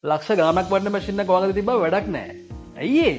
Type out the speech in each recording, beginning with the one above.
ලක්ෂ ගානක් වන්න මැෂින් එක වගේ තිබ්බ වැඩක් නැහැ. ඇයි ඒ?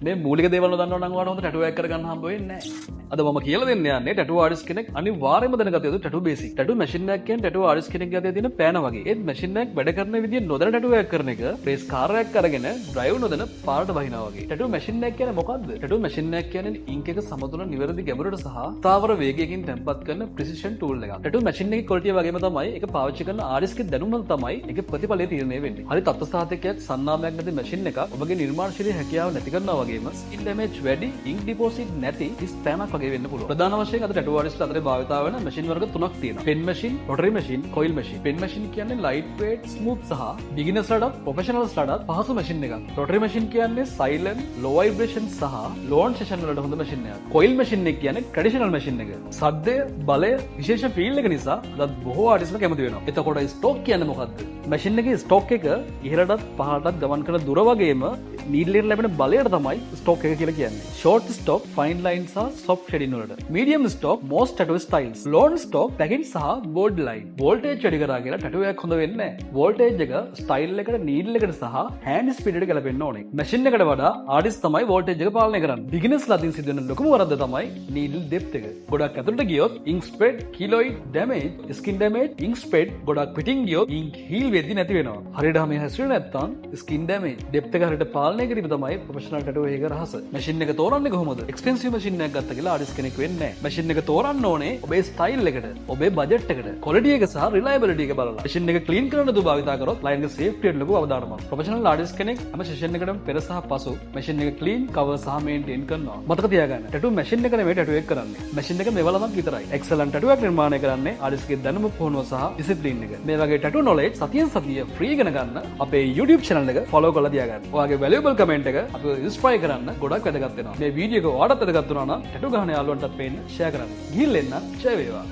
මේ මූලික දේවල් නොදන්නව නම් ඔයාලට හොඳ ටැටු එකක් කරගන්න හම්බ වෙන්නේ නැහැ. අද මම කියලා දෙන්න යන්නේ ටැටු ආටිස්ට් කෙනෙක් අනිවාර්යයෙන්ම දැනගත යුතු ටැටු බේසික්. ටැටු මැෂින් එකක් කියන්නේ ටැටු ආටිස්ට් කෙනෙක් ගාතේ තියෙන පෑන වගේ. ඒත් මැෂින් එකක් වැඩ කරන විදිය නොදැන ටැටු එකක් කරන එක ප්‍රෙස් කාර්යයක් අරගෙන ඩ්‍රයිව් නොදැන පාරට බහිනවා වගේ. ටැටු මැෂින් එකක් කියන්නේ මොකද්ද? ටැටු මැෂින් එකක් කියන්නේ ඉන්ක් එක සමතුලන නිවැරදි ගැඹුරට සහ ස්ථාවර වේගයකින් තැම්පත් කරන ප්‍රිසිෂන් ටූල් එකක්. ටැටු මැෂින් එකේ ක්වොලිටිය වගේම තමයි ඒක පාවිච්චි කරන ආටිස්ට්ගේ දැනුම තමයි ඒකේ ප්‍රතිඵලය තීරණය වෙන්නේ. හරි තත්ත්ව සාධකයක් සන්නාමයක් නැති මැෂින් එකක් ඔබගේ නිර්මාණශීලී හැකියාව නැති කරනවා වගේම ස්කින් ඩැමේජ් වැඩි ඉන්ක් ඩිපොසිට් නැති ස්පෑමක් වගේ වෙන්න පුළුවන්. ප්‍රධාන වශයෙන් අද ටැටු ආටිස්ට් අතරේ භාවිතා වෙන මැෂින් වර්ග තුනක් තියෙනවා. Pen machine, rotary machine, coil machine. Pen machine කියන්නේ ලයිට් වේට්, ස්මූත් සහ බිගිනර්ස්ලටත් ප්‍රොෆෙෂනල්ස්ලටත් පහසු මැෂින් එකක්. රොටරි මැෂින් කියන්නේ සයිලන්ට්, ලෝ වයිබ්‍රේෂන් සහ ලෝ ඔන් සෙෂන් වලට හොඳ මැෂින් එකක්. කොයිල් මැෂින් එක කියන්නේ ට්‍රැඩිෂනල් මැෂින් එක. සද්දය, බලය, විශේෂ ෆීල් එක නිසා අද බොහෝ ආටිස්ට්ලා කැමති වෙනවා. එතකොට ස්ටොක් කියන්නේ මොකද්ද? මැෂින් එකේ ස්ටොක් එක ඉහළටත් පහළටත් ගමන් කරන දුර වගේම නීඩලෙන් ලැබෙන බලයට තමයි ස්ටොක් එක කියලා කියන්නේ. ෂෝට් ස්ටොක්, ෆයින් ලයින් සහ සොෆ්ට් ෂෙඩින් වලට. Medium stock, most tattoo styles. Loan stock, packing සහ බෝඩ් ලයින්. වෝල්ටේජ් වැඩි කරා කියලා ටැටු එකක් හොඳ වෙන්නේ නැහැ. වෝල්ටේජ් එක ස්ටයිල් එකට, නීඩල් එකට සහ හෑන්ඩ් ස්පීඩ් එකට ගැලපෙන්න ඕනේ. මැෂින් එකට වඩා ආටිස්ට් තමයි වෝල්ටේජ් එක පාලනය කරන්නේ. බිගිනර්ස්ලා අතින් සිදුවෙන ලොකුම වරද්ද තමයි නීඩල් ඩෙප්ත් එක. ගොඩක් ඇතුළට ගියොත් ink spread, keloid damage, skin damage, ink spread ගොඩක් පිටින් ගියොත් ඉන්ක් හීල් වෙද්දි නැති වෙනවා. හරියට මේ හැසිරෙන්නේ නැත්නම් ස්කින් ඩැමේජ්, ඩෙප්ත් එක හරියට පාලනය කිරීම තමයි ප්‍රොෆෙෂනල් ටැටු එකක රහස. මැෂින් එක තෝරන්නේ කොහොමද? එක්ස්පෙන්සිව් මැෂින් එකක් ගත්ත කියලා ආටිස්ට් කෙනෙක් වෙන්නේ නැහැ. මැෂින් එක තෝරන්න ඕනේ ඔබේ ස්ටයිල් එකට, ඔබේ බජට් එකට, ක්වොලිටි එක සහ රිලයබිලිටි එක බලලා. මැෂින් එක ක්ලීන් කරන දු භාවිතා කරොත් ක්ලයන්ට් ගේ සේෆ්ටියට ලොකු අවධානමක්. ප්‍රොෆෙෂනල් ආටිස්ට් කෙනෙක් හැම සෙෂන් එකකටම පෙර සහ පසු මැෂින් එක ක්ලීන්, කවර් සහ මේන්ටේන් කරනවා. මතක තියාගන්න. ටැටු මැෂින් එක නෙමෙයි ටැටු එක කරන්නේ. මැෂින් එක මෙවලමක් විතරයි. එක්සලන්ට් ටැටු එකක් නිර්මාණය කරන්නේ ආටිස්ට්ගේ දැනුම පුහුණුව සහ ඩිසිප්ලින් එක. මේ වගේ ටැටු නොලෙජ් සතියෙන් සතිය ෆ්‍රී ඉගෙන ගන්න අපේ YouTube channel එක follow කරලා තියාගන්න. ඔයාගේ valuable comment එක අපිව inspire කරන්න ගොඩක් වැදගත් වෙනවා. මේ වීඩියෝ එක ඔයාලට වැදගත් වුණා නම් ටැටු ගහන යාළුවන්ටත් පේන්න share කරන්න. ගිහින් එන්න ජය වේවා.